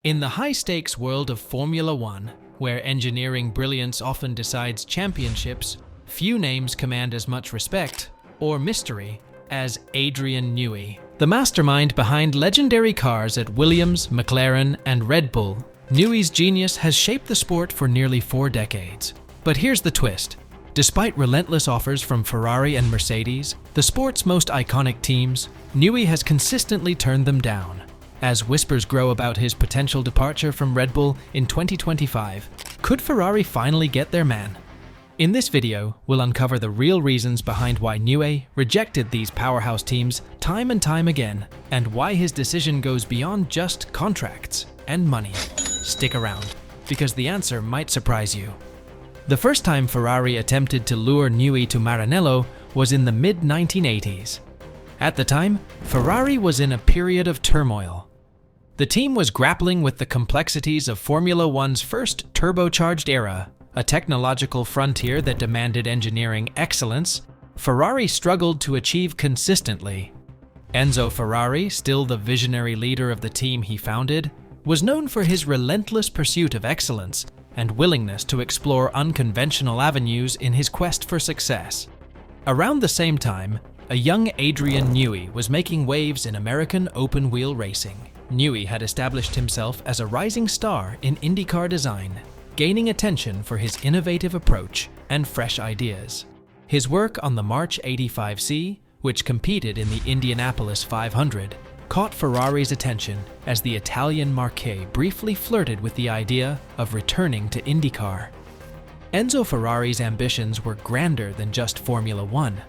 In the high-stakes world of Formula One, where engineering brilliance often decides championships, few names command as much respect, or mystery, as Adrian Newey. The mastermind behind legendary cars at Williams, McLaren, and Red Bull, Newey's genius has shaped the sport for nearly 4 decades. But here's the twist. Despite relentless offers from Ferrari and Mercedes, the sport's most iconic teams, Newey has consistently turned them down. As whispers grow about his potential departure from Red Bull in 2025, could Ferrari finally get their man? In this video, we'll uncover the real reasons behind why Newey rejected these powerhouse teams time and time again, and why his decision goes beyond just contracts and money. Stick around, because the answer might surprise you. The first time Ferrari attempted to lure Newey to Maranello was in the mid-1980s. At the time, Ferrari was in a period of turmoil. The team was grappling with the complexities of Formula One's first turbocharged era, a technological frontier that demanded engineering excellence Ferrari struggled to achieve consistently. Enzo Ferrari, still the visionary leader of the team he founded, was known for his relentless pursuit of excellence and willingness to explore unconventional avenues in his quest for success. Around the same time, a young Adrian Newey was making waves in American open-wheel racing. Newey had established himself as a rising star in IndyCar design, gaining attention for his innovative approach and fresh ideas. His work on the March 85C, which competed in the Indianapolis 500, caught Ferrari's attention as the Italian Marquis briefly flirted with the idea of returning to IndyCar. Enzo Ferrari's ambitions were grander than just Formula One.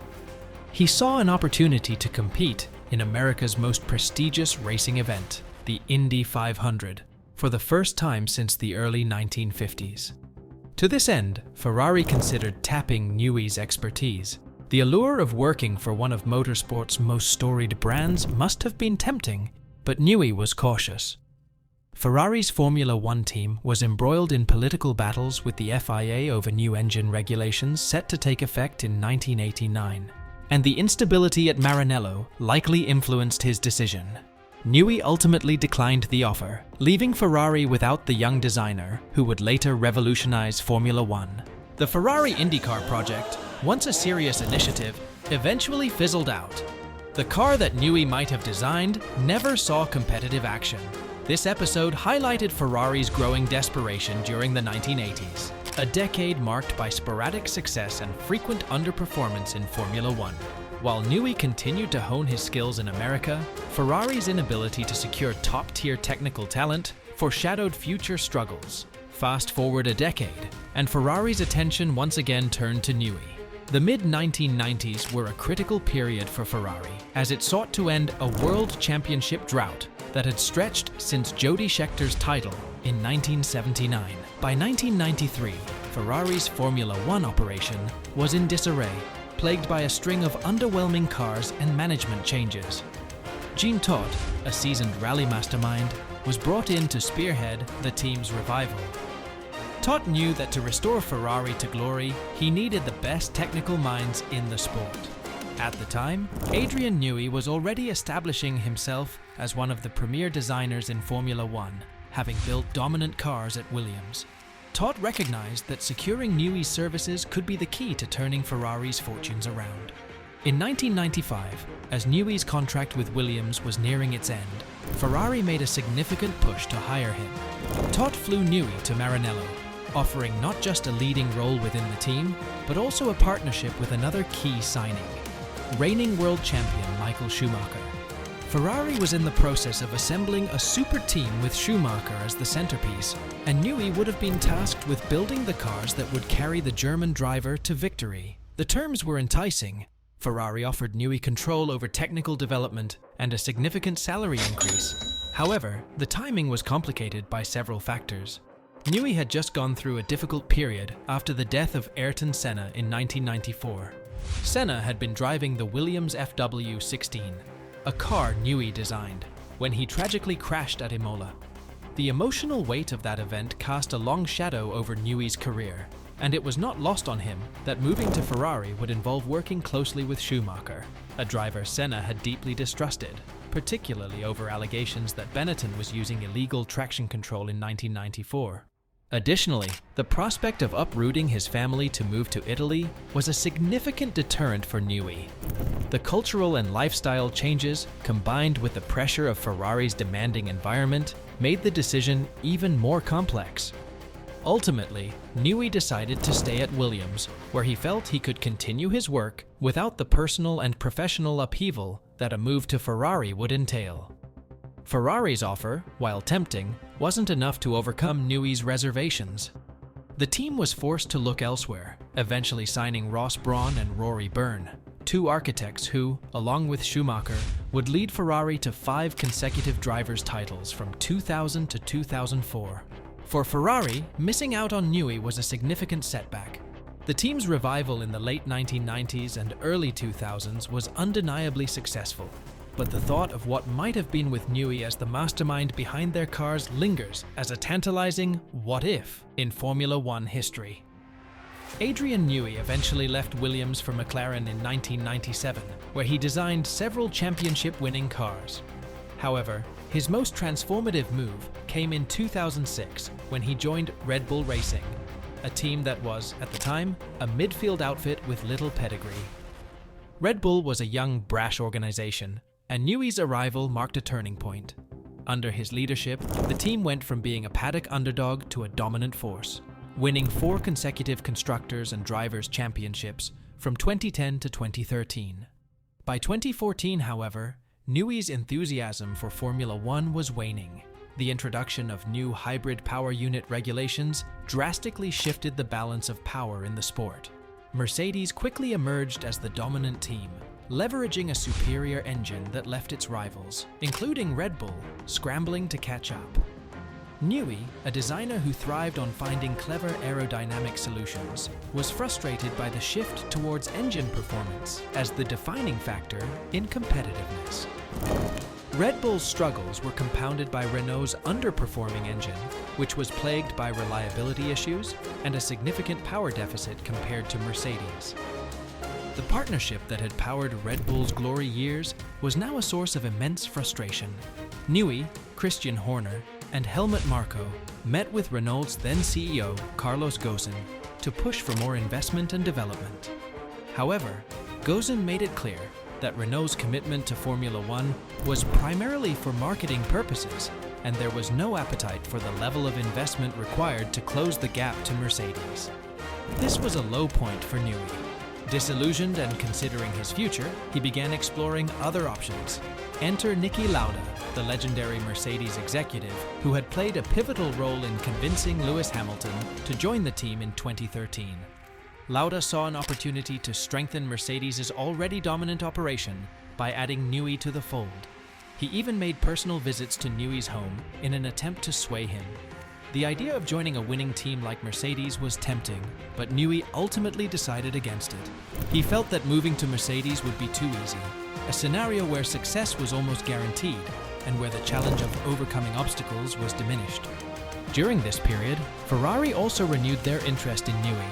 He saw an opportunity to compete in America's most prestigious racing event, the Indy 500, for the first time since the early 1950s. To this end, Ferrari considered tapping Newey's expertise. The allure of working for one of motorsport's most storied brands must have been tempting, but Newey was cautious. Ferrari's Formula One team was embroiled in political battles with the FIA over new engine regulations set to take effect in 1989. And the instability at Maranello likely influenced his decision. Newey ultimately declined the offer, leaving Ferrari without the young designer who would later revolutionize Formula One. The Ferrari IndyCar project, once a serious initiative, eventually fizzled out. The car that Newey might have designed never saw competitive action. This episode highlighted Ferrari's growing desperation during the 1980s, a decade marked by sporadic success and frequent underperformance in Formula One. While Newey continued to hone his skills in America, Ferrari's inability to secure top-tier technical talent foreshadowed future struggles. Fast forward a decade, and Ferrari's attention once again turned to Newey. The mid-1990s were a critical period for Ferrari, as it sought to end a world championship drought that had stretched since Jody Schechter's title in 1979. By 1993, Ferrari's Formula One operation was in disarray, plagued by a string of underwhelming cars and management changes. Jean Todt, a seasoned rally mastermind, was brought in to spearhead the team's revival. Todt knew that to restore Ferrari to glory, he needed the best technical minds in the sport. At the time, Adrian Newey was already establishing himself as one of the premier designers in Formula One, having built dominant cars at Williams. Todt recognized that securing Newey's services could be the key to turning Ferrari's fortunes around. In 1995, as Newey's contract with Williams was nearing its end, Ferrari made a significant push to hire him. Todt flew Newey to Maranello, offering not just a leading role within the team, but also a partnership with another key signing, reigning world champion Michael Schumacher. Ferrari was in the process of assembling a super team with Schumacher as the centerpiece, and Newey would have been tasked with building the cars that would carry the German driver to victory. The terms were enticing. Ferrari offered Newey control over technical development and a significant salary increase. However, the timing was complicated by several factors. Newey had just gone through a difficult period after the death of Ayrton Senna in 1994. Senna had been driving the Williams FW16, a car Newey designed, when he tragically crashed at Imola. The emotional weight of that event cast a long shadow over Newey's career, and it was not lost on him that moving to Ferrari would involve working closely with Schumacher, a driver Senna had deeply distrusted. particularly over allegations that Benetton was using illegal traction control in 1994. Additionally, the prospect of uprooting his family to move to Italy was a significant deterrent for Newey. The cultural and lifestyle changes, combined with the pressure of Ferrari's demanding environment, made the decision even more complex. Ultimately, Newey decided to stay at Williams, where he felt he could continue his work without the personal and professional upheaval that a move to Ferrari would entail. Ferrari's offer, while tempting, wasn't enough to overcome Newey's reservations. The team was forced to look elsewhere, eventually signing Ross Brawn and Rory Byrne, two architects who, along with Schumacher, would lead Ferrari to 5 consecutive drivers' titles from 2000 to 2004. For Ferrari, missing out on Newey was a significant setback. The team's revival in the late 1990s and early 2000s was undeniably successful, but the thought of what might have been with Newey as the mastermind behind their cars lingers as a tantalizing what if in Formula One history. Adrian Newey eventually left Williams for McLaren in 1997, where he designed several championship-winning cars. However, his most transformative move came in 2006 when he joined Red Bull Racing, a team that was, at the time, a midfield outfit with little pedigree. Red Bull was a young, brash organization, and Newey's arrival marked a turning point. Under his leadership, the team went from being a paddock underdog to a dominant force, winning 4 consecutive Constructors and Drivers' Championships from 2010 to 2013. By 2014, however, Newey's enthusiasm for Formula One was waning. The introduction of new hybrid power unit regulations drastically shifted the balance of power in the sport. Mercedes quickly emerged as the dominant team, leveraging a superior engine that left its rivals, including Red Bull, scrambling to catch up. Newey, a designer who thrived on finding clever aerodynamic solutions, was frustrated by the shift towards engine performance as the defining factor in competitiveness. Red Bull's struggles were compounded by Renault's underperforming engine, which was plagued by reliability issues and a significant power deficit compared to Mercedes. The partnership that had powered Red Bull's glory years was now a source of immense frustration. Newey, Christian Horner, and Helmut Marko met with Renault's then CEO, Carlos Ghosn, to push for more investment and development. However, Ghosn made it clear that Renault's commitment to Formula One was primarily for marketing purposes, and there was no appetite for the level of investment required to close the gap to Mercedes. This was a low point for Newey. Disillusioned and considering his future, he began exploring other options. Enter Niki Lauda, the legendary Mercedes executive who had played a pivotal role in convincing Lewis Hamilton to join the team in 2013. Lauda saw an opportunity to strengthen Mercedes' already dominant operation by adding Newey to the fold. He even made personal visits to Newey's home in an attempt to sway him. The idea of joining a winning team like Mercedes was tempting, but Newey ultimately decided against it. He felt that moving to Mercedes would be too easy, a scenario where success was almost guaranteed and where the challenge of overcoming obstacles was diminished. During this period, Ferrari also renewed their interest in Newey.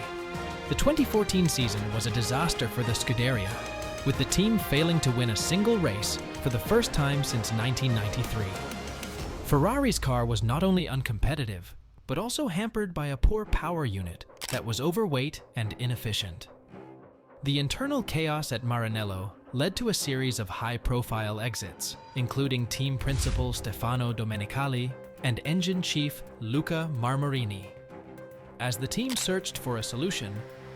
The 2014 season was a disaster for the Scuderia, with the team failing to win a single race for the first time since 1993. Ferrari's car was not only uncompetitive, but also hampered by a poor power unit that was overweight and inefficient. The internal chaos at Maranello led to a series of high-profile exits, including team principal Stefano Domenicali and engine chief Luca Marmarini. As the team searched for a solution,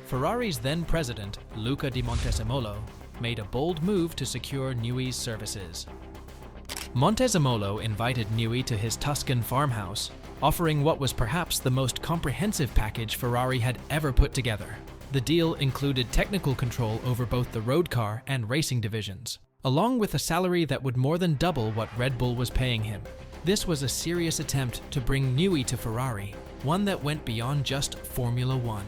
Ferrari's then president, Luca Di Montezemolo, made a bold move to secure Newey's services. Montezemolo invited Newey to his Tuscan farmhouse, offering what was perhaps the most comprehensive package Ferrari had ever put together. The deal included technical control over both the road car and racing divisions, along with a salary that would more than double what Red Bull was paying him. This was a serious attempt to bring Newey to Ferrari, one that went beyond just Formula One.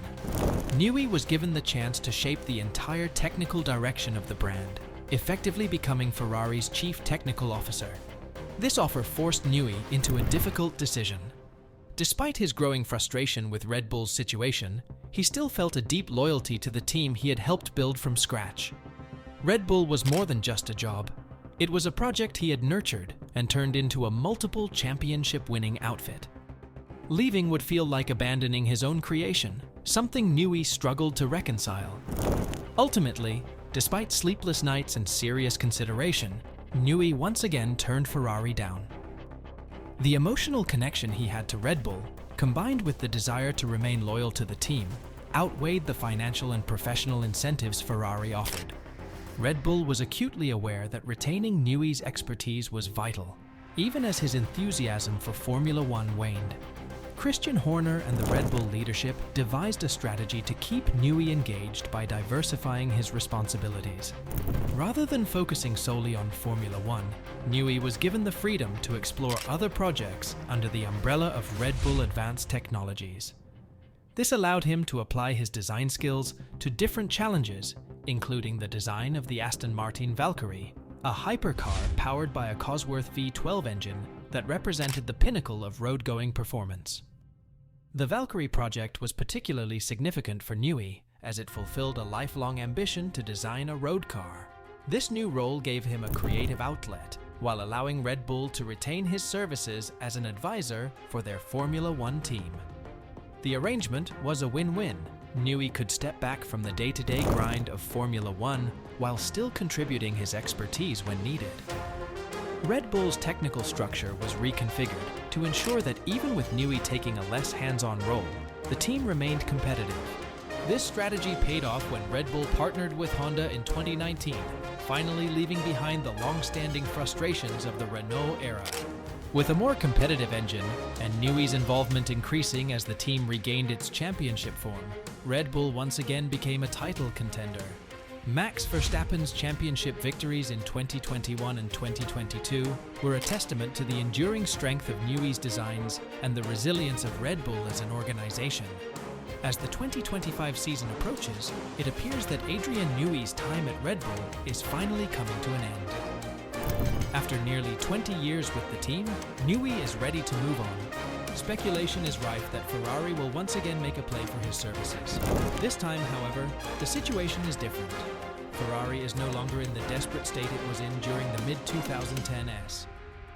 Newey was given the chance to shape the entire technical direction of the brand, effectively becoming Ferrari's chief technical officer. This offer forced Newey into a difficult decision. Despite his growing frustration with Red Bull's situation, he still felt a deep loyalty to the team he had helped build from scratch. Red Bull was more than just a job. It was a project he had nurtured and turned into a multiple championship-winning outfit. Leaving would feel like abandoning his own creation, something Newey struggled to reconcile. Ultimately, despite sleepless nights and serious consideration, Newey once again turned Ferrari down. The emotional connection he had to Red Bull, combined with the desire to remain loyal to the team, outweighed the financial and professional incentives Ferrari offered. Red Bull was acutely aware that retaining Newey's expertise was vital, even as his enthusiasm for Formula One waned. Christian Horner and the Red Bull leadership devised a strategy to keep Newey engaged by diversifying his responsibilities. Rather than focusing solely on Formula One, Newey was given the freedom to explore other projects under the umbrella of Red Bull Advanced Technologies. This allowed him to apply his design skills to different challenges, including the design of the Aston Martin Valkyrie, a hypercar powered by a Cosworth V12 engine that represented the pinnacle of road-going performance. The Valkyrie project was particularly significant for Newey, as it fulfilled a lifelong ambition to design a road car. This new role gave him a creative outlet, while allowing Red Bull to retain his services as an advisor for their Formula One team. The arrangement was a win-win. Newey could step back from the day-to-day grind of Formula One while still contributing his expertise when needed. Red Bull's technical structure was reconfigured to ensure that even with Newey taking a less hands-on role, the team remained competitive. This strategy paid off when Red Bull partnered with Honda in 2019, finally leaving behind the long-standing frustrations of the Renault era. With a more competitive engine, and Newey's involvement increasing as the team regained its championship form, Red Bull once again became a title contender. Max Verstappen's championship victories in 2021 and 2022 were a testament to the enduring strength of Newey's designs and the resilience of Red Bull as an organization. As the 2025 season approaches, it appears that Adrian Newey's time at Red Bull is finally coming to an end. After nearly 20 years with the team, Newey is ready to move on. Speculation is rife that Ferrari will once again make a play for his services. This time, however, the situation is different. Ferrari is no longer in the desperate state it was in during the mid-2010s.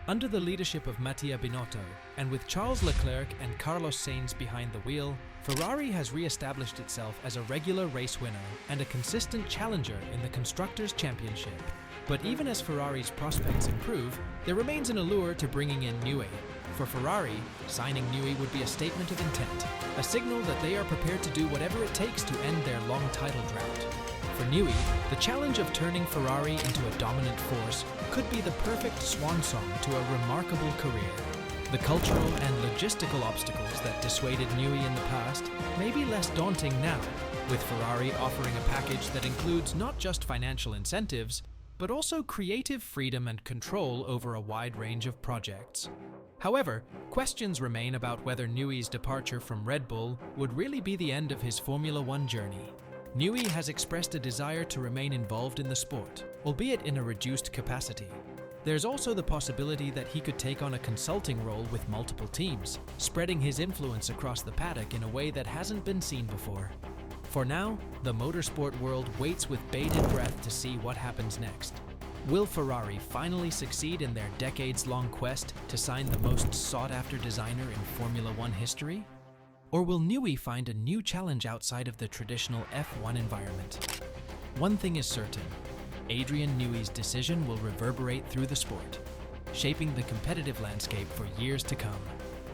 Under the leadership of Mattia Binotto, and with Charles Leclerc and Carlos Sainz behind the wheel, Ferrari has re-established itself as a regular race winner and a consistent challenger in the Constructors' Championship. But even as Ferrari's prospects improve, there remains an allure to bringing in Newey. For Ferrari, signing Newey would be a statement of intent, a signal that they are prepared to do whatever it takes to end their long title drought. For Newey, the challenge of turning Ferrari into a dominant force could be the perfect swan song to a remarkable career. The cultural and logistical obstacles that dissuaded Newey in the past may be less daunting now, with Ferrari offering a package that includes not just financial incentives, but also creative freedom and control over a wide range of projects. However, questions remain about whether Newey's departure from Red Bull would really be the end of his Formula One journey. Newey has expressed a desire to remain involved in the sport, albeit in a reduced capacity. There's also the possibility that he could take on a consulting role with multiple teams, spreading his influence across the paddock in a way that hasn't been seen before. For now, the motorsport world waits with bated breath to see what happens next. Will Ferrari finally succeed in their decades-long quest to sign the most sought-after designer in Formula One history? Or will Newey find a new challenge outside of the traditional F1 environment? One thing is certain: Adrian Newey's decision will reverberate through the sport, shaping the competitive landscape for years to come.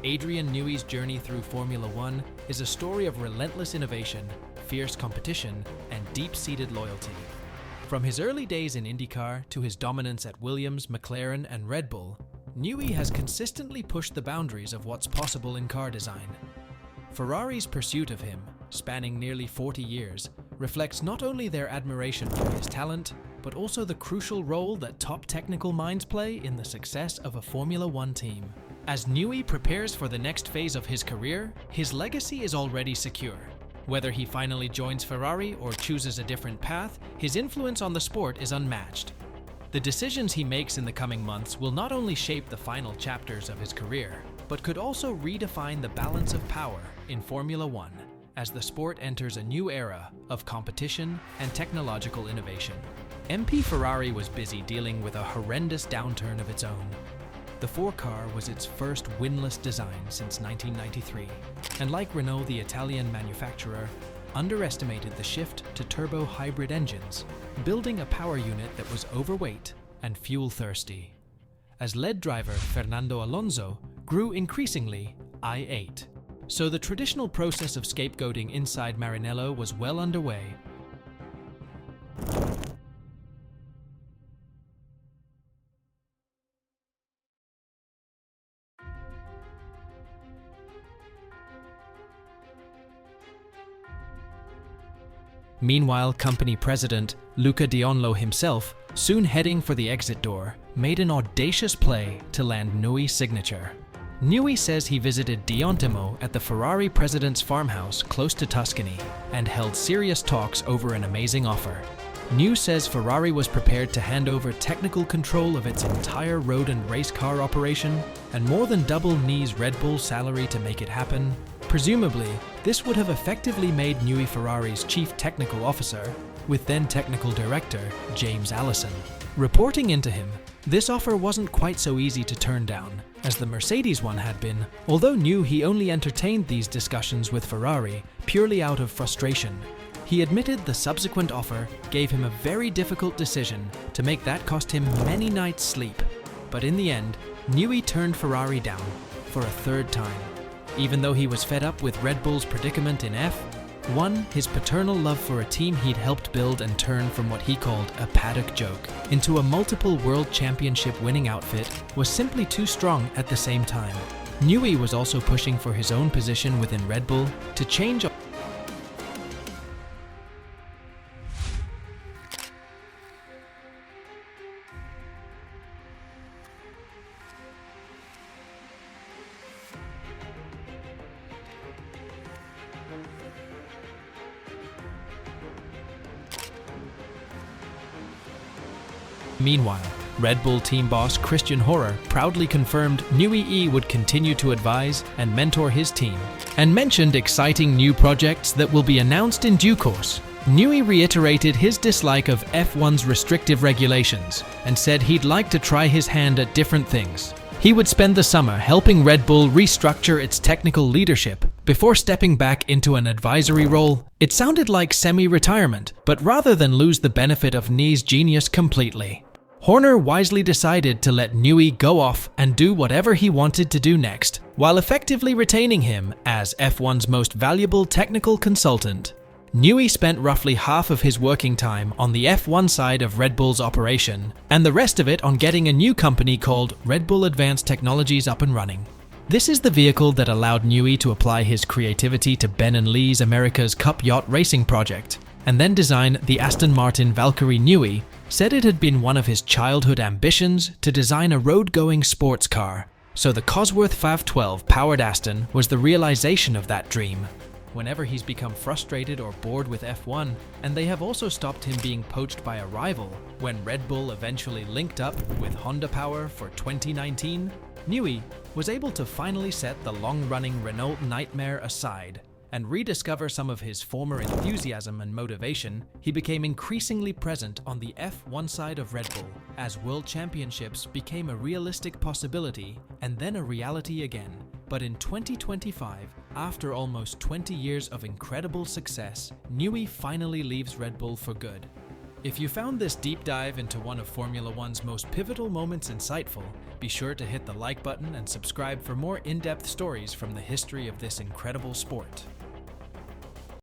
Adrian Newey's journey through Formula One is a story of relentless innovation, fierce competition, and deep-seated loyalty. From his early days in IndyCar to his dominance at Williams, McLaren, and Red Bull, Newey has consistently pushed the boundaries of what's possible in car design. Ferrari's pursuit of him, spanning nearly 40 years, reflects not only their admiration for his talent, but also the crucial role that top technical minds play in the success of a Formula One team. As Newey prepares for the next phase of his career, his legacy is already secure. Whether he finally joins Ferrari or chooses a different path, his influence on the sport is unmatched. The decisions he makes in the coming months will not only shape the final chapters of his career, but could also redefine the balance of power in Formula One as the sport enters a new era of competition and technological innovation. MP Ferrari was busy dealing with a horrendous downturn of its own. The 4 car was its first winless design since 1993, and like Renault, the Italian manufacturer, underestimated the shift to turbo hybrid engines, building a power unit that was overweight and fuel-thirsty. As lead driver Fernando Alonso grew increasingly I8. So the traditional process of scapegoating inside Maranello was well underway. Meanwhile, company president Luca Dionlo himself, soon heading for the exit door, made an audacious play to land Newey's signature. Newey says he visited Diontimo at the Ferrari president's farmhouse close to Tuscany and held serious talks over an amazing offer. New says Ferrari was prepared to hand over technical control of its entire road and race car operation and more than double Newey's Red Bull salary to make it happen. Presumably, this would have effectively made Newey Ferrari's chief technical officer, with then technical director James Allison. Reporting into him, this offer wasn't quite so easy to turn down as the Mercedes one had been, although he only entertained these discussions with Ferrari purely out of frustration. He admitted the subsequent offer gave him a very difficult decision to make that cost him many nights' sleep. But in the end, Newey turned Ferrari down for a 3rd time. Even though he was fed up with Red Bull's predicament in F1, his paternal love for a team he'd helped build and turn from what he called a paddock joke into a multiple world championship winning outfit was simply too strong at the same time. Newey was also pushing for his own position within Red Bull to change. Meanwhile, Red Bull team boss Christian Horner proudly confirmed Newey would continue to advise and mentor his team, and mentioned exciting new projects that will be announced in due course. Newey reiterated his dislike of F1's restrictive regulations and said he'd like to try his hand at different things. He would spend the summer helping Red Bull restructure its technical leadership before stepping back into an advisory role. It sounded like semi-retirement, but rather than lose the benefit of Newey's genius completely, Horner wisely decided to let Newey go off and do whatever he wanted to do next, while effectively retaining him as F1's most valuable technical consultant. Newey spent roughly half of his working time on the F1 side of Red Bull's operation, and the rest of it on getting a new company called Red Bull Advanced Technologies up and running. This is the vehicle that allowed Newey to apply his creativity to Ben and Lee's America's Cup Yacht Racing project, and then design the Aston Martin Valkyrie. Newey said it had been one of his childhood ambitions to design a road-going sports car, so the Cosworth 512 powered Aston was the realization of that dream. Whenever he's become frustrated or bored with F1, and they have also stopped him being poached by a rival, when Red Bull eventually linked up with Honda Power for 2019, Newey was able to finally set the long-running Renault nightmare aside and rediscover some of his former enthusiasm and motivation. He became increasingly present on the F1 side of Red Bull as World Championships became a realistic possibility and then a reality again. But in 2025, after almost 20 years of incredible success, Newey finally leaves Red Bull for good. If you found this deep dive into one of Formula One's most pivotal moments insightful, be sure to hit the like button and subscribe for more in-depth stories from the history of this incredible sport.